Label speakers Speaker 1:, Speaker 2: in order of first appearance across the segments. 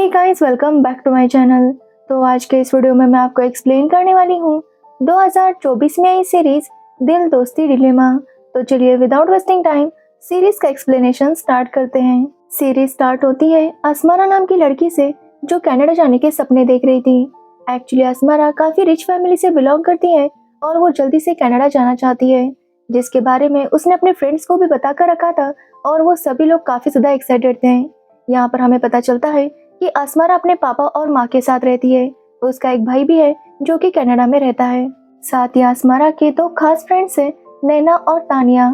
Speaker 1: Hey guys, welcome back to my channel. तो आज के इस वीडियो में मैं आपको एक्सप्लेन करने वाली हूँ 2024 में आई सीरीज दिल दोस्ती डिलेमा। तो चलिए विदाउट वेस्टिंग टाइम सीरीज का एक्सप्लेनेशन स्टार्ट करते हैं। सीरीज स्टार्ट होती है असमारा नाम की लड़की से जो कनाडा जाने के सपने देख रही थी। एक्चुअली असमारा काफी रिच फैमिली से बिलोंग करती है और वो जल्दी से कनाडा जाना चाहती है, जिसके बारे में उसने अपने फ्रेंड्स को भी बताकर रखा था और वो सभी लोग काफी ज्यादा एक्साइटेड थे। यहाँ पर हमें पता चलता है कि असमारा अपने पापा और माँ के साथ रहती है। उसका एक भाई भी है जो कि कनाडा में रहता है। साथ ही असमारा के दो खास फ्रेंड्स हैं, नैना और तानिया।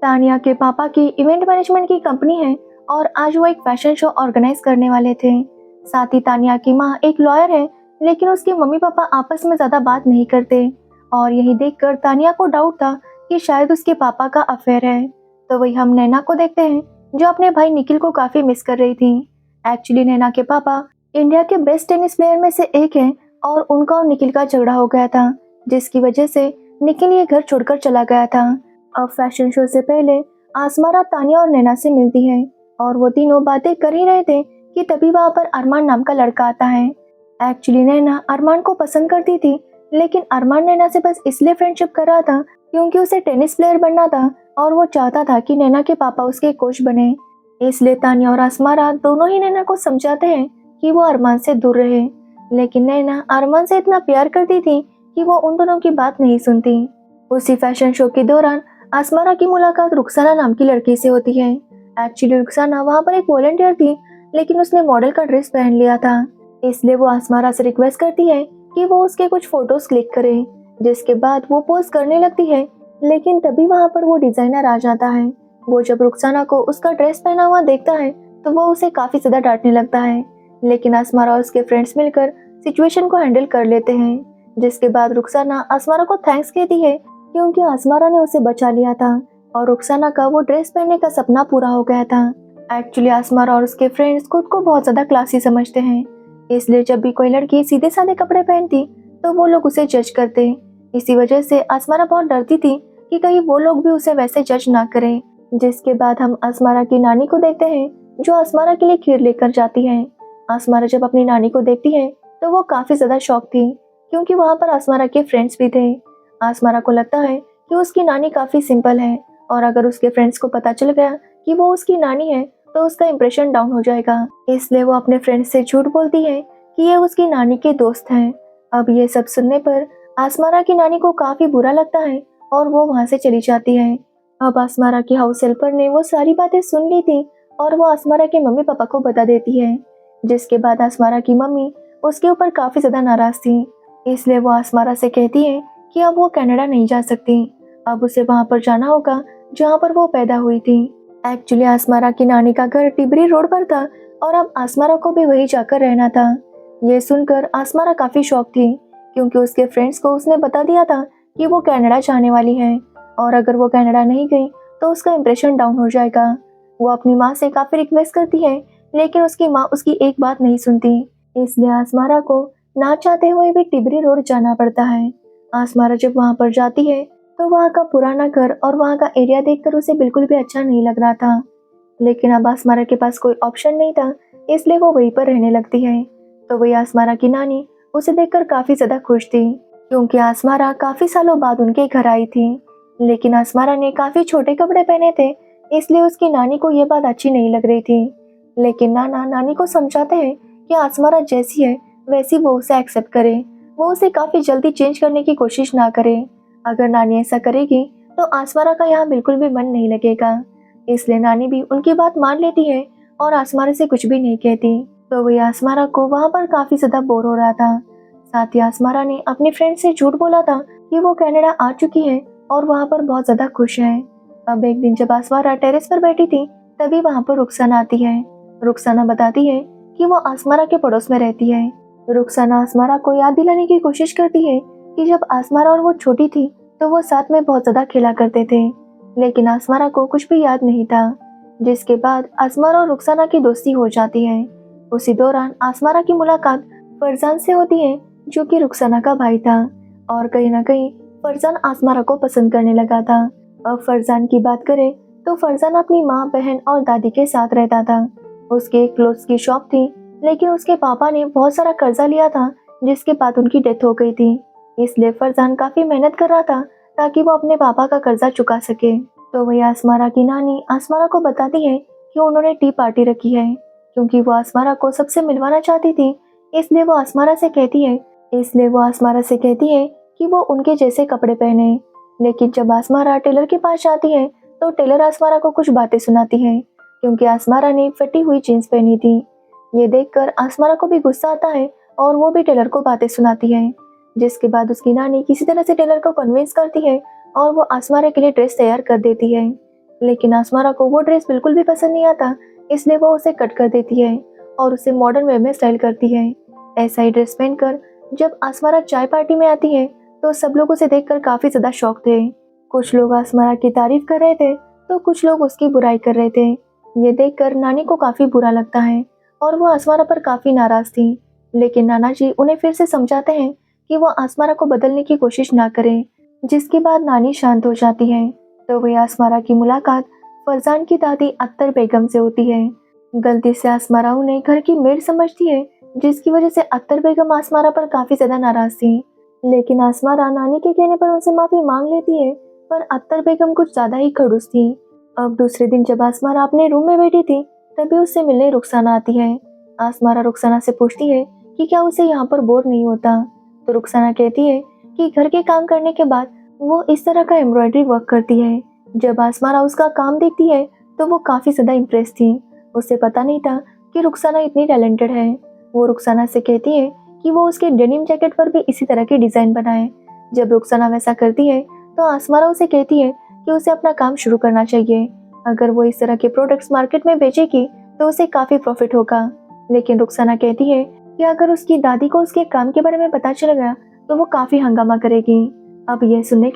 Speaker 1: तानिया के पापा की इवेंट मैनेजमेंट की कंपनी है और आज वो एक फैशन शो ऑर्गेनाइज करने वाले थे। साथ ही तानिया की माँ एक लॉयर है, लेकिन उसके मम्मी पापा आपस में ज्यादा बात नहीं करते और यही देखकर तानिया को डाउट था कि शायद उसके पापा का अफेयर है। तो वही हम नैना को देखते हैं जो अपने भाई निखिल को काफी मिस कर रही थी। एक्चुअली नैना के पापा इंडिया के बेस्ट टेनिस प्लेयर में से एक हैं और उनका और निखिल का झगड़ा हो गया था, जिसकी वजह से निखिल ये घर छोड़कर चला गया था। अब फैशन शो से पहले आसमारा तानिया और नैना से मिलती है और वो तीनों बातें कर ही रहे थे कि तभी वहाँ पर अरमान नाम का लड़का आता है। एक्चुअली नैना अरमान को पसंद करती थी, लेकिन अरमान नैना से बस इसलिए फ्रेंडशिप कर रहा था क्योंकि उसे टेनिस प्लेयर बनना था और वो चाहता था कि नैना के पापा उसके कोच बने। इसलिए तानिया और असमारा दोनों ही नैना को समझाते हैं कि वो अरमान से दूर रहे, लेकिन नैना अरमान से इतना प्यार करती थी कि वो उन दोनों की बात नहीं सुनती। उसी फैशन शो के दौरान असमारा की मुलाकात रुखसाना नाम की लड़की से होती है। एक्चुअली रुखसाना वहाँ पर एक वॉलंटियर थी, लेकिन उसने मॉडल का ड्रेस पहन लिया था, इसलिए वो असमारा से रिक्वेस्ट करती है कि वो उसके कुछ फोटोज क्लिक करे, जिसके बाद वो पोस्ट करने लगती है। लेकिन तभी वहाँ पर वो डिजाइनर आ जाता है। वो जब रुखसाना को उसका ड्रेस पहना हुआ देखता है तो वो उसे काफी ज्यादा डांटने लगता है, लेकिन असमारा और उसके फ्रेंड्स मिलकर सिचुएशन को हैंडल कर लेते हैं। जिसके बाद रुखसाना असमारा को थैंक्स कहती है क्योंकि असमारा ने उसे बचा लिया था और रुखसाना का वो ड्रेस पहनने का सपना पूरा हो गया था। एक्चुअली असमारा और उसके फ्रेंड्स खुद को बहुत ज्यादा क्लासी समझते हैं, इसलिए जब भी कोई लड़की सीधे साधे कपड़े पहनती तो वो लोग उसे जज करते। इसी वजह से असमारा बहुत डरती थी कि कहीं वो लोग भी उसे वैसे जज ना करें। जिसके बाद हम असमारा की नानी को देखते हैं जो असमारा के लिए खीर लेकर जाती है। असमारा जब अपनी नानी को देखती है तो वो काफी ज्यादा शॉक थी क्योंकि वहाँ पर असमारा के फ्रेंड्स भी थे। असमारा को लगता है कि उसकी नानी काफी सिंपल है और अगर उसके फ्रेंड्स को पता चल गया कि वो उसकी नानी है तो उसका इंप्रेशन डाउन हो जाएगा, इसलिए वो अपने फ्रेंड्स से झूठ बोलती है कि ये उसकी नानी के दोस्त हैं। अब ये सब सुनने पर असमारा की नानी को काफी बुरा लगता है और वो वहाँ से चली जाती है। अब असमारा की हाउस हेल्पर ने वो सारी बातें सुन ली थी और वो असमारा के मम्मी पापा को बता देती है, जिसके बाद असमारा की मम्मी उसके ऊपर काफी ज्यादा नाराज थी। इसलिए वो असमारा से कहती है कि अब वो कनाडा नहीं जा सकती, अब उसे वहाँ पर जाना होगा जहाँ पर वो पैदा हुई थी। एक्चुअली असमारा की नानी का घर टिबरी रोड पर था और अब असमारा को भी वही जाकर रहना था। ये सुनकर असमारा काफी शॉक थी क्योंकि उसके फ्रेंड्स को उसने बता दिया था कि वो कनाडा जाने वाली है और अगर वो कनाडा नहीं गई तो उसका इंप्रेशन डाउन हो जाएगा। वो अपनी माँ से काफी रिक्वेस्ट करती है, लेकिन उसकी माँ उसकी एक बात नहीं सुनती, इसलिए असमारा को ना चाहते हुए भी टिबरी रोड जाना पड़ता है। असमारा जब वहाँ पर जाती है तो वहाँ का पुराना घर और वहाँ का एरिया देखकर उसे बिल्कुल भी अच्छा नहीं लग रहा था, लेकिन अब असमारा के पास कोई ऑप्शन नहीं था, इसलिए वो वहीं पर रहने लगती है। तो वही असमारा की नानी उसे देखकर काफी ज्यादा खुश थी क्योंकि असमारा काफी सालों बाद उनके घर आई थी, लेकिन असमारा ने काफी छोटे कपड़े पहने थे, इसलिए उसकी नानी को ये बात अच्छी नहीं लग रही थी। लेकिन नाना नानी को समझाते हैं कि असमारा जैसी है वैसी वो उसे एक्सेप्ट करे, वो उसे काफी जल्दी चेंज करने की कोशिश ना करे। अगर नानी ऐसा करेगी तो असमारा का यहाँ बिल्कुल भी मन नहीं लगेगा, इसलिए नानी भी उनकी बात मान लेती है और असमारा से कुछ भी नहीं कहती। तो वही असमारा को वहाँ पर काफी ज्यादा बोर हो रहा था। साथ ही असमारा ने अपने फ्रेंड से झूठ बोला था कि वो कनाडा आ चुकी है और वहाँ पर बहुत ज्यादा खुश है। अब एक दिन जब असमारा टेरेस पर बैठी थी तभी वहाँ पर रुखसाना आती है। रुखसाना बताती है कि वो असमारा के पड़ोस में रहती है। रुखसाना असमारा को याद दिलाने की कोशिश करती है कि जब असमारा और वो छोटी थी तो वो साथ में बहुत ज्यादा खेला करते थे, लेकिन असमारा को कुछ भी याद नहीं था। जिसके बाद असमारा और रुखसाना की दोस्ती हो जाती है। उसी दौरान असमारा की मुलाकात फरजान से होती है जो कि रुखसाना का भाई था और कहीं ना कहीं फरजान असमारा को पसंद करने लगा था। अब फरजान की बात करें तो फरजान अपनी माँ, बहन और दादी के साथ रहता था। उसकी एक क्लोथ्स की शॉप थी लेकिन उसके पापा ने बहुत सारा कर्जा लिया था, जिसके बाद उनकी डेथ हो गई थी। इसलिए फरजान काफी मेहनत कर रहा था ताकि वो अपने पापा का कर्जा चुका सके। तो वही आसमारा की नानी आसमारा को बताती है कि उन्होंने टी पार्टी रखी है, क्योंकि वो आसमारा को सबसे मिलवाना चाहती थी। इसलिए वो आसमारा से कहती है कि वो उनके जैसे कपड़े पहने। लेकिन जब आसमारा टेलर के पास जाती है तो टेलर आसमारा को कुछ बातें सुनाती है, क्योंकि आसमारा ने फटी हुई जीन्स पहनी थी। ये देखकर आसमारा को भी गुस्सा आता है और वो भी टेलर को बातें सुनाती है, जिसके बाद उसकी नानी किसी तरह से टेलर को कन्विंस करती है और वो आसमारा के लिए ड्रेस तैयार कर देती है। लेकिन आसमारा को वो ड्रेस बिल्कुल भी पसंद नहीं आता, इसलिए वो उसे कट कर देती है और उसे मॉडर्न वे में स्टाइल करती है। ऐसा ही ड्रेस पहनकर जब आसमारा चाय पार्टी में आती है तो सब लोग उसे देखकर काफी ज्यादा शॉक थे। कुछ लोग आसमारा की तारीफ कर रहे थे तो कुछ लोग उसकी बुराई कर रहे थे। ये देखकर नानी को काफी बुरा लगता है और वो आसमारा पर काफी नाराज थी। लेकिन नाना जी उन्हें फिर से समझाते हैं कि वो आसमारा को बदलने की कोशिश ना करें, जिसके बाद नानी शांत हो जाती है। तो वही आसमारा की मुलाकात फरजान की दादी अख्तर बेगम से होती है। गलती से आसमारा उन्हें घर की मेड समझती है, जिसकी वजह से अख्तर बेगम आसमारा पर काफी ज्यादा नाराज थी। लेकिन आसमारा नानी के कहने पर उनसे माफी मांग लेती है, पर अख्तर बेगम कुछ ज्यादा ही खड़ूस थी। अब दूसरे दिन जब आसमारा अपने रूम में बैठी थी तभी उससे मिलने रुखसाना आती है। आसमारा रुखसाना से पूछती है कि क्या उसे यहाँ पर बोर नहीं होता। तो रुखसाना कहती है कि घर के काम करने के बाद वो इस तरह का एम्ब्रॉयडरी वर्क करती है। जब आसमारा उसका काम देखती है तो वो काफी ज्यादा इम्प्रेस थी। उसे पता नहीं था कि रुखसाना इतनी टैलेंटेड है। वो रुखसाना से कहती है कि वो उसके डेनिम जैकेट पर भी इसी तरह की डिजाइन बनाए। जब रुखसाना वैसा करती है तो आसमारा उसे कहती है कि उसे अपना काम शुरू करना चाहिए। अगर वो इस तरह के प्रोडक्ट्स मार्केट में बेचेगी तो उसे काफी प्रॉफिट होगा। लेकिन रुखसाना कहती है कि अगर उसकी दादी को उसके काम के बारे में पता चल गया तो वो काफी हंगामा करेगी। अब ये सुनने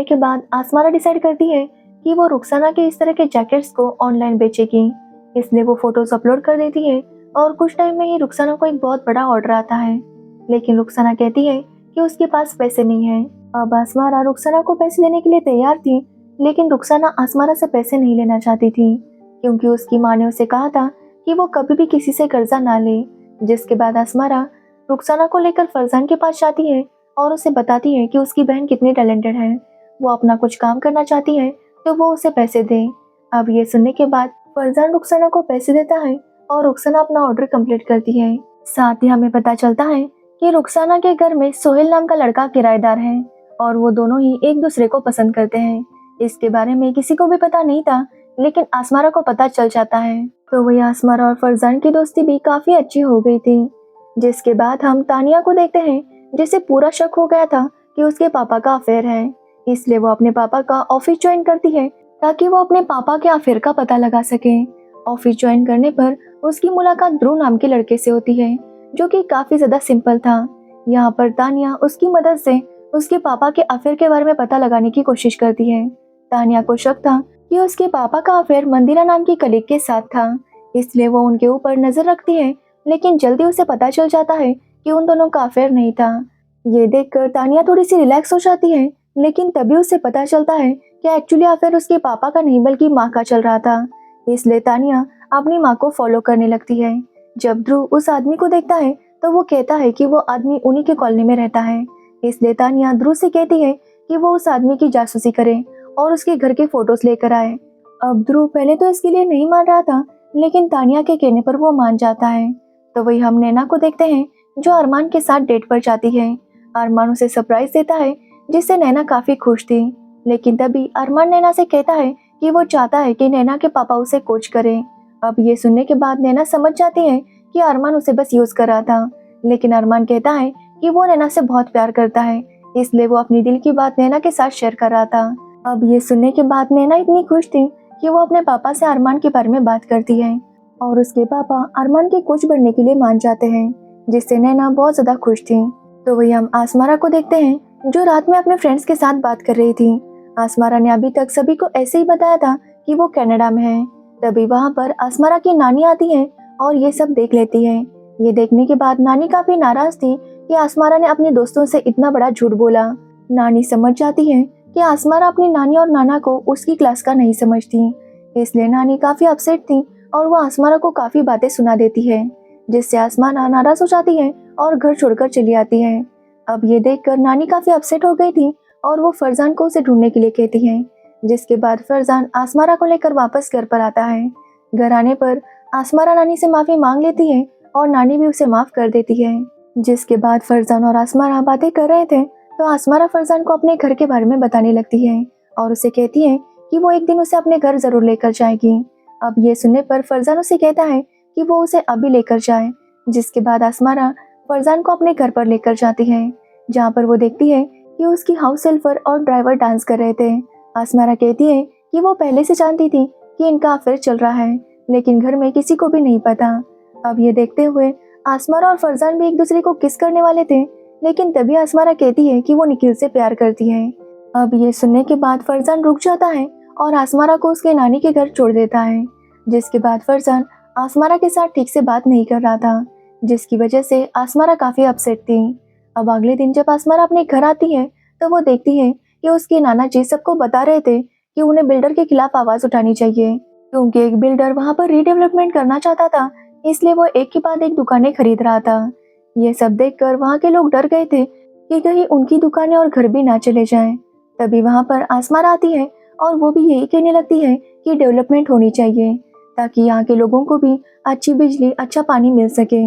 Speaker 1: के बाद आसमारा डिसाइड करती है कि वो रुखसाना के इस तरह के जैकेट्स को ऑनलाइन बेचेगी। इसलिए वो फोटोज अपलोड कर देती है और कुछ टाइम में ही रुखसाना को एक बहुत बड़ा ऑर्डर आता है। लेकिन रुखसाना कहती है कि उसके पास पैसे नहीं है। अब आसमारा रुखसाना को पैसे देने के लिए तैयार थी, लेकिन रुखसाना आसमारा से पैसे नहीं लेना चाहती थी, क्योंकि उसकी माँ ने उसे कहा था कि वो कभी भी किसी से कर्जा ना ले। जिसके बाद आसमारा रुखसाना को लेकर फरजान के पास जाती है और उसे बताती है कि उसकी बहन कितनी टैलेंटेड है। वो अपना कुछ काम करना चाहती है तो वो उसे पैसे दे। अब ये सुनने के बाद फरजान रुखसाना को पैसे देता है और रुखसाना अपना ऑर्डर कंप्लीट करती है। साथ ही हमें पता चलता है कि रुखसाना के घर में सोहेल नाम का लड़का किराएदार है और वो दोनों ही एक दूसरे को पसंद करते हैं। इसके बारे में किसी को भी पता नहीं था, लेकिन आसमारा को पता चल जाता है। तो वही आसमारा और फरजान की दोस्ती भी काफी अच्छी हो गई थी। जिसके बाद हम तानिया को देखते हैं, जिसे पूरा शक हो गया था कि उसके पापा का अफेयर है। इसलिए वो अपने पापा का ऑफिस ज्वाइन करती है ताकि वो अपने पापा के अफेयर का पता लगा सके। ऑफिस ज्वाइन करने पर उसकी मुलाकात ध्रुव नाम के लड़के से होती है, जो कि काफी ज्यादा सिंपल था। यहाँ पर तानिया उसकी मदद से उसके पापा के अफेयर के बारे में पता लगाने की कोशिश करती है। तानिया को शक था कि उसके पापा का अफेयर मंदिरा नाम की कलीग के साथ था, इसलिए वो उनके ऊपर नजर रखती है। लेकिन जल्दी उसे पता चल जाता है कि उन दोनों का अफेयर नहीं था। ये देखकर तानिया थोड़ी सी रिलैक्स हो जाती है, लेकिन तभी उसे पता चलता है कि एक्चुअली अफेयर उसके पापा का नहीं बल्कि माँ का चल रहा था। इसलिए तानिया अपनी माँ को फॉलो करने लगती है। जब ध्रुव उस आदमी को देखता है तो वो कहता है कि वो आदमी उन्हीं के कॉलोनी में रहता है। इसलिए तानिया ध्रुव से कहती है कि वो उस आदमी की जासूसी करे और उसके घर के फोटोज लेकर आए। अब ध्रुव पहले तो इसके लिए नहीं मान रहा था, लेकिन तानिया के कहने पर वो मान जाता है। तो वही हम नैना को देखते हैं, जो अरमान के साथ डेट पर जाती है। अरमान उसे सरप्राइज देता है, जिससे नैना काफी खुश थी। लेकिन तभी अरमान नैना से कहता है कि वो चाहता है कि नैना के पापा उसे कोच करें। अब ये सुनने के बाद नैना समझ जाती है कि अरमान उसे बस यूज कर रहा था। लेकिन अरमान कहता है कि वो नैना से बहुत प्यार करता है, इसलिए वो अपनी दिल की बात नैना के साथ शेयर कर रहा था। अब ये सुनने के बाद नैना इतनी खुश थी कि वो अपने पापा से अरमान के बारे में बात करती है और उसके पापा अरमान के कोच बनने के लिए मान जाते हैं, जिससे नैना बहुत ज्यादा खुश थी। तो वही हम आसमारा को देखते हैं, जो रात में अपने फ्रेंड्स के साथ बात कर रही थी। आसमारा ने अभी तक सभी को ऐसे ही बताया था कि वो कनाडा में है। तभी वहाँ पर आसमारा की नानी आती है और ये सब देख लेती है। ये देखने के बाद नानी काफी नाराज थी कि आसमारा ने अपने दोस्तों से इतना बड़ा झूठ बोला। नानी समझ जाती है कि आसमारा अपनी नानी और नाना को उसकी क्लास का नहीं समझती, इसलिए नानी काफी अपसेट थी और वो आसमारा को काफी बातें सुना देती है, जिससे आसमारा नाराज हो जाती है और घर छोड़कर चली आती है। अब ये देखकर नानी काफी अपसेट हो गई थी और वो फरजान को उसे ढूंढने के लिए कहती है, जिसके बाद फरजान आसमारा को लेकर वापस घर पर आता है। घर आने पर आसमारा नानी से माफी मांग लेती है और नानी भी उसे माफ कर देती है। जिसके बाद फरजान और आसमारा बातें कर रहे थे तो आसमारा फरजान को अपने घर के बारे में बताने लगती है और उसे कहती है कि वो एक दिन उसे अपने घर जरूर लेकर जाएगी। अब ये सुनने पर फरजान उसे कहता है कि वो उसे अभी लेकर जाए। जिसके बाद आसमारा फरजान को अपने घर पर लेकर जाती है, जहाँ पर वो देखती है कि उसकी हाउस हेल्पर और ड्राइवर डांस कर रहे थे। आसमारा कहती है कि वो पहले से जानती थी कि इनका अफेयर चल रहा है, लेकिन घर में किसी को भी नहीं पता। अब ये देखते हुए आसमारा और फरजान भी एक दूसरे को किस करने वाले थे, लेकिन तभी आसमारा कहती है कि वो निखिल से प्यार करती है। अब ये सुनने के बाद फरजान रुक जाता है और आसमारा को उसके नानी के घर छोड़ देता है। जिसके बाद फरजान आसमारा के साथ ठीक से बात नहीं कर रहा था, जिसकी वजह से आसमारा काफी अपसेट थी। अब अगले दिन जब आसमारा अपने घर आती है तो वो देखती है कि उसके नाना जी सबको बता रहे थे कि उन्हें बिल्डर के खिलाफ आवाज उठानी चाहिए, क्योंकि एक बिल्डर वहां पर रीडेवलपमेंट करना चाहता था, इसलिए वो एक के बाद एक दुकानें खरीद रहा था। ये सब देखकर वहां के लोग डर गए थे कि कहीं उनकी दुकानें और घर भी ना चले जाएं। तभी वहां पर आसमारा आती है और वो भी यही कहने लगती है कि डेवलपमेंट होनी चाहिए ताकि यहाँ के लोगों को भी अच्छी बिजली अच्छा पानी मिल सके।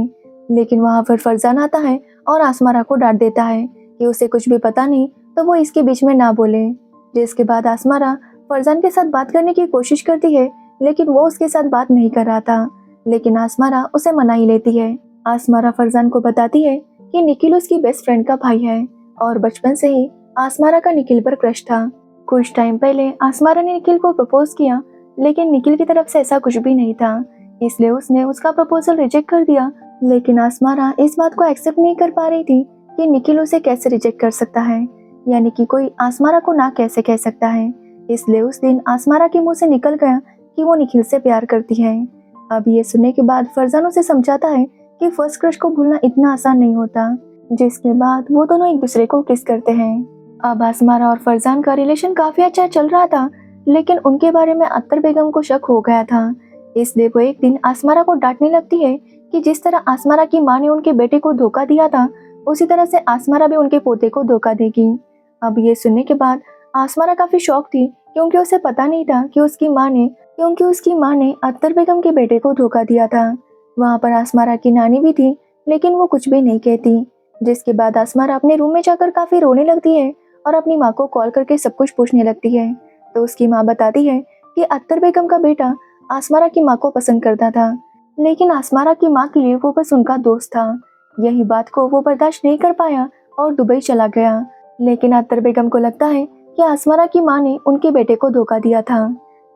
Speaker 1: लेकिन वहां पर फरजान आता है और आसमारा को डांट देता है कि उसे कुछ भी पता नहीं तो वो इसके बीच में ना बोले। जिसके बाद आसमारा फरजान के साथ बात करने की कोशिश करती है, लेकिन वो उसके साथ बात नहीं कर रहा था, लेकिन आसमारा उसे मना ही लेती है। आसमारा फरजान को बताती है कि निखिल उसकी बेस्ट फ्रेंड का भाई है और बचपन से ही आसमारा का निखिल पर क्रश था। कुछ टाइम पहले आसमारा ने निखिल को प्रपोज किया, लेकिन निखिल की तरफ से ऐसा कुछ भी नहीं था, इसलिए उसने उसका प्रपोजल रिजेक्ट कर दिया। लेकिन आसमारा इस बात को एक्सेप्ट नहीं कर पा रही थी कि निखिल उसे कैसे रिजेक्ट कर सकता है, यानी कि कोई आसमारा को ना कैसे कह सकता है। इसलिए उस दिन आसमारा के मुंह से निकल गया कि वो निखिल से प्यार करती है। अब ये सुनने के बाद फरजान उसे समझाता है कि फर्स्ट क्रश को भूलना इतना आसान नहीं होता। जिसके बाद वो दोनों एक दूसरे को किस करते हैं। अब आसमारा और फरजान का रिलेशन काफी अच्छा चल रहा था, लेकिन उनके बारे में अख्तर बेगम को शक हो गया था, इसलिए वो एक दिन आसमारा को डांटने लगती है कि जिस तरह आसमारा की माँ ने उनके बेटे को धोखा दिया था, उसी तरह से आसमारा भी उनके पोते को धोखा देगी। अब ये सुनने के बाद आसमारा काफी शॉक थी, क्योंकि उसे पता नहीं था कि उसकी माँ ने अख्तर बेगम के बेटे को धोखा दिया था। वहाँ पर आसमारा की नानी भी थी, लेकिन वो कुछ भी नहीं कहती। जिसके बाद आसमारा अपने रूम में जाकर काफी रोने लगती है और अपनी माँ को कॉल करके सब कुछ पूछने लगती है। तो उसकी माँ बताती है कि अख्तर बेगम का बेटा आसमारा की माँ को पसंद करता था, लेकिन आसमारा की माँ के लिए वो बस उनका दोस्त था। यही बात को वो बर्दाश्त नहीं कर पाया और दुबई चला गया। लेकिन अख्तर बेगम को लगता है कि आसमारा की माँ ने उनके बेटे को धोखा दिया था।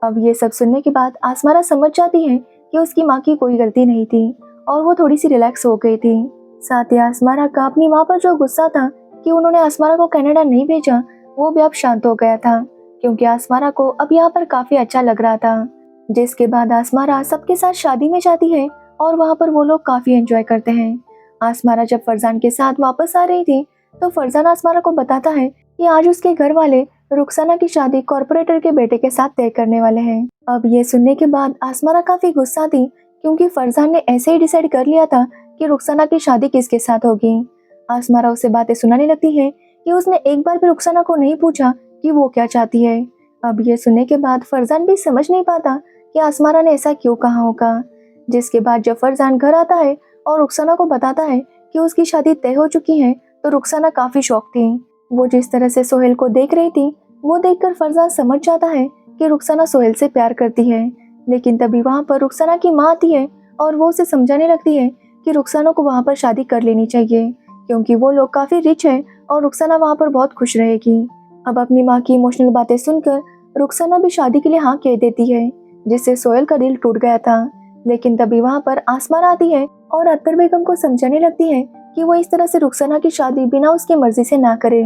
Speaker 1: अब ये सब सुनने के बाद आसमारा समझ जाती है कि उसकी माँ की कोई गलती नहीं थी और वो थोड़ी सी रिलैक्स हो गई थी। साथ ही आसमारा का अपनी माँ पर जो गुस्सा था कि उन्होंने आसमारा को कनाडा नहीं भेजा, वो भी अब शांत हो गया था, क्योंकि आसमारा को अब यहाँ पर काफी अच्छा लग रहा था। जिसके बाद आसमारा सबके साथ शादी में जाती है और वहाँ पर वो लोग काफी एंजॉय करते हैं। आसमारा जब फरजान के साथ वापस आ रही थी तो फरजान आसमारा को बताता है कि आज उसके घर वाले रुखसाना की शादी कॉर्पोरेटर के बेटे के साथ तय करने वाले हैं। अब ये सुनने के बाद आसमारा काफी गुस्सा थी, क्योंकि फरजान ने ऐसे ही डिसाइड कर लिया था कि रुखसाना की शादी किसके साथ होगी। आसमारा उसे बातें सुनाने लगती है कि उसने एक बार भी रुखसाना को नहीं पूछा कि वो क्या चाहती है। अब ये सुनने के बाद फरजान भी समझ नहीं पाता कि आसमारा ने ऐसा क्यों कहा होगा। जिसके बाद जब फरजान घर आता है और रुखसाना को बताता है कि उसकी शादी तय हो चुकी है, तो रुखसाना काफी शॉक थी। वो जिस तरह से सोहेल को देख रही थी, वो देखकर फरजान समझ जाता है कि रुखसाना सोहेल से प्यार करती है। लेकिन तभी वहाँ पर रुखसाना की माँ आती है और वो उसे समझाने लगती है कि रुखसाना को वहाँ पर शादी कर लेनी चाहिए, क्योंकि वो लोग काफी रिच है और रुखसाना वहाँ पर बहुत खुश रहेगी। अब अपनी माँ की इमोशनल बातें सुनकर रुखसाना भी शादी के लिए हाँ कह देती है, जिससे सोहेल का दिल टूट गया था। लेकिन तभी वहाँ पर आसमारा आती है और अख्तर बेगम को समझाने लगती है कि वो इस तरह से रुखसाना की शादी बिना उसकी मर्जी से ना करे।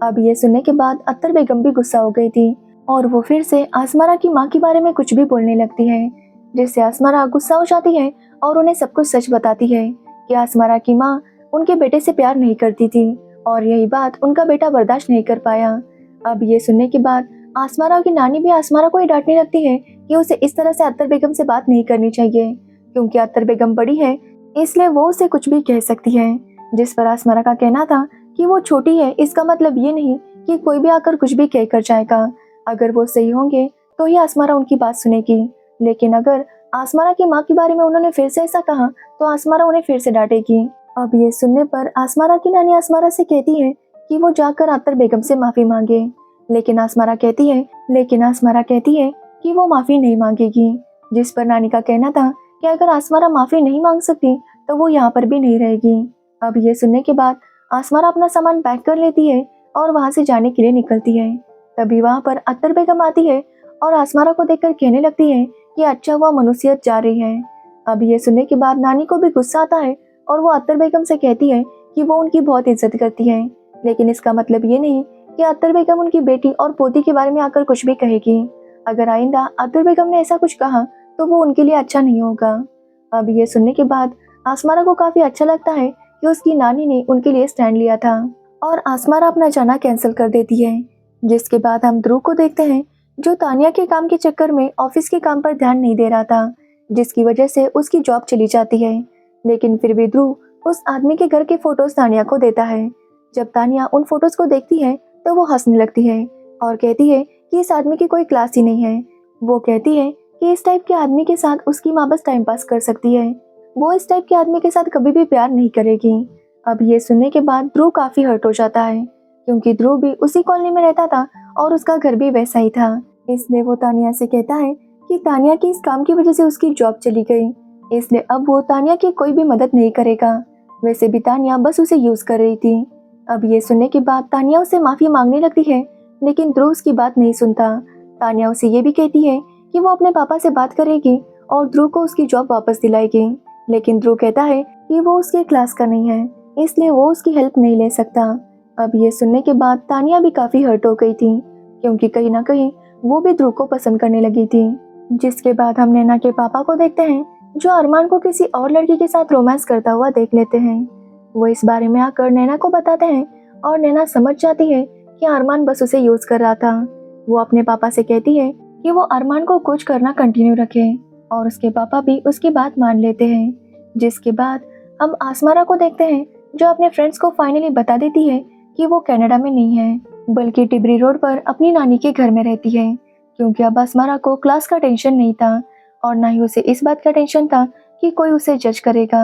Speaker 1: अब ये सुनने के बाद अख्तर बेगम भी गुस्सा हो गई थी और वो फिर से आसमारा की माँ के बारे में कुछ भी बोलने लगती है, जिससे आसमारा गुस्सा हो जाती है और उन्हें सब कुछ सच बताती है कि आसमारा की माँ उनके बेटे से प्यार नहीं करती थी और यही बात उनका बेटा बर्दाश्त नहीं कर पाया। अब ये सुनने के बाद आसमारा की नानी भी आसमारा को ही डांटने लगती है कि उसे इस तरह से अत्तर बेगम से बात नहीं करनी चाहिए, क्योंकि अत्तर बेगम बड़ी है, इसलिए वो उसे कुछ भी कह सकती है। जिस पर आसमारा का कहना था कि वो छोटी है, इसका मतलब ये नहीं कि कोई भी आकर कुछ भी कहकर जाएगा। अगर वो सही होंगे तो ही आसमारा उनकी बात सुनेगी, लेकिन अगर आसमारा की माँ के बारे में उन्होंने फिर से ऐसा कहा तो आसमारा उन्हें फिर से डांटेगी। अब ये सुनने पर आसमारा की नानी आसमारा से कहती है कि वो जाकर अत्तर बेगम से माफी मांगे, लेकिन आसमारा कहती है कि वो माफी नहीं मांगेगी। जिस पर नानी का कहना था कि अगर आसमारा माफी नहीं मांग सकती तो वो यहाँ पर भी नहीं रहेगी। अब ये सुनने के बाद आसमारा अपना सामान पैक कर लेती है और वहाँ से जाने के लिए निकलती है। तभी वहाँ पर अत्तर बेगम आती है और आसमारा को देखकर कहने लगती है कि अच्छा हुआ मनुष्यत जा रही है। अब ये सुनने के बाद नानी को भी गुस्सा आता है और वो अत्तर बेगम से कहती है कि वो उनकी बहुत इज्जत करती है, लेकिन इसका मतलब ये नहीं कि अत्तर बेगम उनकी बेटी और पोती के बारे में आकर कुछ भी कहेगी। अगर आइंदा अत्तर बेगम ने ऐसा कुछ कहा तो वो उनके लिए अच्छा नहीं होगा। अब ये सुनने के बाद आसमारा को काफी अच्छा लगता है कि उसकी नानी ने उनके लिए स्टैंड लिया था और आसमारा अपना जाना कैंसिल कर देती है। जिसके बाद हम ध्रुव को देखते हैं, जो तानिया के काम के चक्कर में ऑफिस के काम पर ध्यान नहीं दे रहा था, जिसकी वजह से उसकी जॉब चली जाती है। लेकिन फिर भी ध्रुव उस आदमी के घर के फोटोज तानिया को देता है। जब तानिया उन फोटोज को देखती है तो वो हंसने लगती है और कहती है कि इस आदमी की कोई क्लास ही नहीं है। वो कहती है कि इस टाइप के आदमी के साथ उसकी माँ बस टाइम पास कर सकती है, वो इस टाइप के आदमी के साथ कभी भी प्यार नहीं करेगी। अब ये सुनने के बाद ध्रुव काफी हर्ट हो जाता है, क्योंकि ध्रुव भी उसी कॉलोनी में रहता था और उसका घर भी वैसा ही था। इसलिए वो तानिया से कहता है कि तानिया की इस काम की वजह से उसकी जॉब चली गई, इसलिए अब वो तानिया की कोई भी मदद नहीं करेगा। वैसे भी तानिया बस उसे यूज कर रही थी। अब ये सुनने के बाद तानिया उसे माफी मांगने लगती है, लेकिन ध्रुव उसकी बात नहीं सुनता। तानिया उसे ये भी कहती है कि वो अपने पापा से बात करेगी और ध्रुव को उसकी जॉब वापस दिलाएगी, लेकिन ध्रुव कहता है कि वो उसके क्लास का नहीं है, इसलिए वो उसकी हेल्प नहीं ले सकता। अब ये सुनने के बाद तानिया भी काफी हर्ट हो गई थी, क्योंकि कहीं ना कहीं वो भी ध्रुव को पसंद करने लगी थी। जिसके बाद हम नैना के पापा को देखते हैं, जो अरमान को किसी और लड़की के साथ रोमांस करता हुआ देख लेते हैं। वो इस बारे में आकर नैना को बताते हैं और नैना समझ जाती है कि अरमान बस उसे यूज कर रहा था। वो अपने पापा से कहती है कि वो अरमान को कुछ करना कंटिन्यू रखे और उसके पापा भी उसकी बात मान लेते हैं। जिसके बाद हम आसमारा को देखते हैं, जो अपने फ्रेंड्स को फाइनली बता देती है कि वो कनाडा में नहीं है, बल्कि टिबरी रोड पर अपनी नानी के घर में रहती है, क्योंकि अब आसमारा को क्लास का टेंशन नहीं था और ना ही उसे इस बात का टेंशन था कि कोई उसे जज करेगा।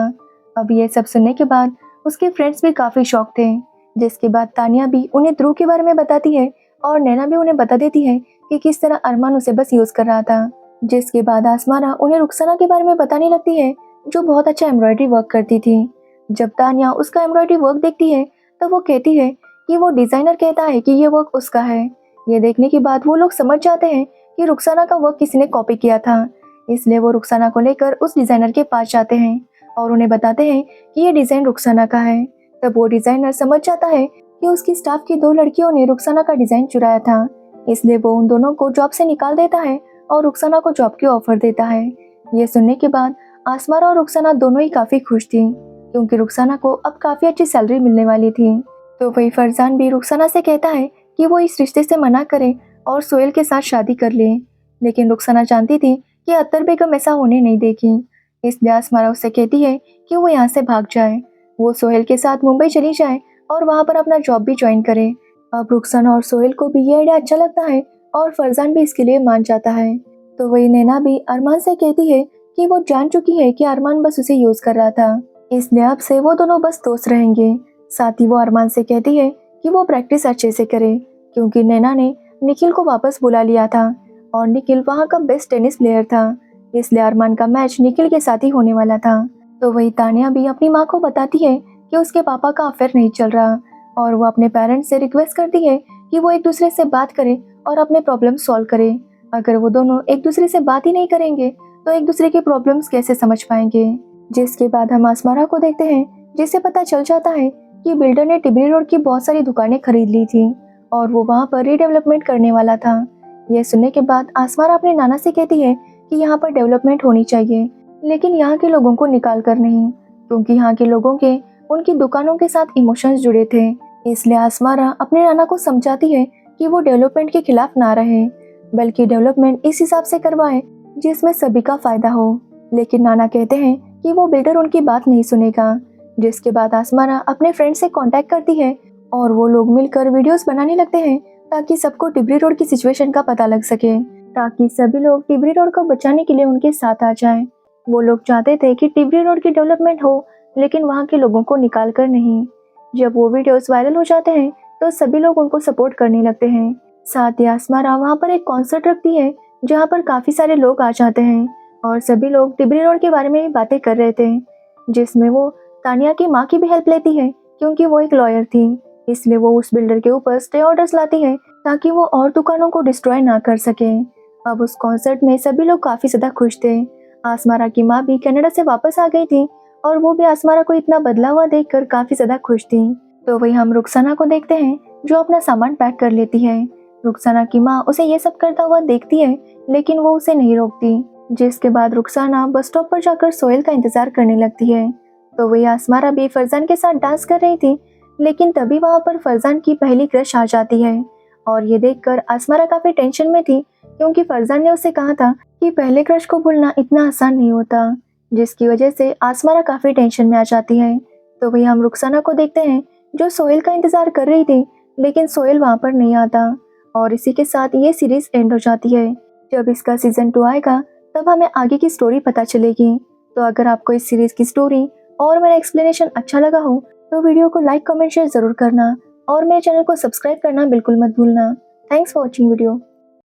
Speaker 1: अब ये सब सुनने के बाद उसके फ्रेंड्स भी काफी शॉक थे। जिसके बाद तानिया भी उन्हें ध्रुव के बारे में बताती है और नैना भी उन्हें बता देती है कि किस तरह अरमान उसे बस यूज कर रहा था। जिसके बाद आसमारा उन्हें रुखसाना के बारे में बताने लगती है, जो बहुत अच्छा एम्ब्रॉयडरी वर्क करती थी। जब तानिया उसका एम्ब्रॉयडरी वर्क देखती है तो वो कहती है कि वो डिजाइनर कहता है कि ये वर्क उसका है। ये देखने के बाद वो लोग समझ जाते हैं कि रुखसाना का वर्क किसी ने कॉपी किया था, इसलिए वो रुखसाना को लेकर उस डिजाइनर के पास जाते हैं और उन्हें बताते हैं कि ये डिजाइन रुखसाना का है। तब वो डिजाइनर समझ जाता है कि उसकी स्टाफ की 2 लड़कियों ने रुखसाना का डिजाइन चुराया था, इसलिए वो उन दोनों को जॉब से निकाल देता है और रुखसाना को जॉब की ऑफर देता है। ये सुनने के बाद आसमारा और रुखसाना दोनों ही काफी खुश थी, क्योंकि रुखसाना को अब काफी अच्छी सैलरी मिलने वाली थी। तो वही फरजान भी रुखसाना से कहता है कि वो इस रिश्ते से मना करे और सोहेल के साथ शादी कर ले, लेकिन रुखसाना जानती थी कि अत्तर बेगम ऐसा होने नहीं देगी, इसलिए आसमारा उससे कहती है कि वो यहाँ से भाग जाए, वो सोहेल के साथ मुंबई चली जाए और वहाँ पर अपना जॉब भी ज्वाइन करे। अब रुखसाना और सोहेल को भी ये आइडिया अच्छा लगता है और फरजान भी इसके लिए मान जाता है। तो वही नैना भी अरमान से कहती है कि वो जान चुकी है कि अरमान बस उसे यूज कर रहा था, इसलिए अब से वो दोनों बस दोस्त रहेंगे। साथ ही वो अरमान से कहती है कि वो प्रैक्टिस अच्छे से करे, क्योंकि नैना ने निखिल को वापस बुला लिया था और निखिल वहाँ का बेस्ट टेनिस प्लेयर था, इसलिए अरमान का मैच निखिल के साथ ही होने वाला था। तो वही तानिया भी अपनी माँ को बताती है कि उसके पापा का अफेयर नहीं चल रहा और वो अपने पेरेंट्स से रिक्वेस्ट करती है कि वो एक दूसरे से बात करे और अपने प्रॉब्लम सॉल्व करे। अगर वो दोनों एक दूसरे से बात ही नहीं करेंगे तो एक दूसरे के प्रॉब्लम्स कैसे समझ पाएंगे। जिसके बाद हम आसमारा को देखते हैं, जिससे पता चल जाता है कि बिल्डर ने टिबरी रोड की बहुत सारी दुकानें खरीद ली थी और वो वहाँ पर रीडेवलपमेंट करने वाला था। यह सुनने के बाद आसमारा अपने नाना से कहती है कि यहाँ पर डेवलपमेंट होनी चाहिए, लेकिन यहाँ के लोगों को निकाल कर नहीं, क्योंकि यहाँ के लोगों के उनकी दुकानों के साथ इमोशंस जुड़े थे। इसलिए आसमारा अपने नाना को समझाती है कि वो डेवलपमेंट के खिलाफ ना रहे, बल्कि डेवलपमेंट इस हिसाब से करवाए जिसमें सभी का फायदा हो। लेकिन नाना कहते हैं कि वो बिल्डर उनकी बात नहीं सुनेगा। जिसके बाद आसमारा अपने फ्रेंड से कांटेक्ट करती है और वो लोग मिलकर वीडियोस बनाने लगते हैं ताकि सबको टिबरी रोड की सिचुएशन का पता लग सके, ताकि सभी लोग टिबरी रोड को बचाने के लिए उनके साथ आ जाएं। वो लोग चाहते थे कि टिबरी रोड की डेवलपमेंट हो, लेकिन वहाँ के लोगों को निकाल कर नहीं। जब वो वीडियोस वायरल हो जाते हैं तो सभी लोग उनको सपोर्ट करने लगते हैं। साथ ही आसमारा वहाँ पर एक कॉन्सर्ट रखती है जहाँ पर काफी सारे लोग आ जाते हैं और सभी लोग टिबरी रोड के बारे में बातें कर रहे थे, जिसमें वो तानिया की माँ की भी हेल्प लेती है क्योंकि वो एक लॉयर थी। इसलिए वो उस बिल्डर के ऊपर स्टे ऑर्डर्स लाती है ताकि वो और दुकानों को डिस्ट्रॉय ना कर सके। अब उस कॉन्सर्ट में सभी लोग काफी ज्यादा खुश थे। आसमारा की माँ भी कनाडा से वापस आ गई थी और वो भी आसमारा को इतना बदला हुआ देखकर काफी ज्यादा खुश थी। तो वही हम रुखसाना को देखते हैं जो अपना सामान पैक कर लेती है। रुखसाना की माँ उसे ये सब करता हुआ देखती है लेकिन वो उसे नहीं रोकती। जिसके बाद रुखसाना बस स्टॉप पर जाकर सोहेल का इंतजार करने लगती है। तो वही आसमारा भी फरजान के साथ डांस कर रही थी, लेकिन तभी वहाँ पर फरजान की पहली क्रश आ जाती है और ये देखकर आसमारा काफी टेंशन में थी क्योंकि फरजान ने उसे कहा था कि पहले क्रश को भूलना इतना आसान नहीं होता, जिसकी वजह से आसमारा काफी टेंशन में आ जाती है। तो वही हम रुखसाना को देखते हैं जो सोहेल का इंतजार कर रही थी, लेकिन सोहेल वहाँ पर नहीं आता और इसी के साथ ये सीरीज एंड हो जाती है। जब इसका सीजन 2 आएगा तब हमें आगे की स्टोरी पता चलेगी। तो अगर आपको इस सीरीज की स्टोरी और मेरा एक्सप्लेनेशन अच्छा लगा हो तो वीडियो को लाइक कमेंट शेयर जरूर करना और मेरे चैनल को सब्सक्राइब करना बिल्कुल मत भूलना। Thanks for watching video.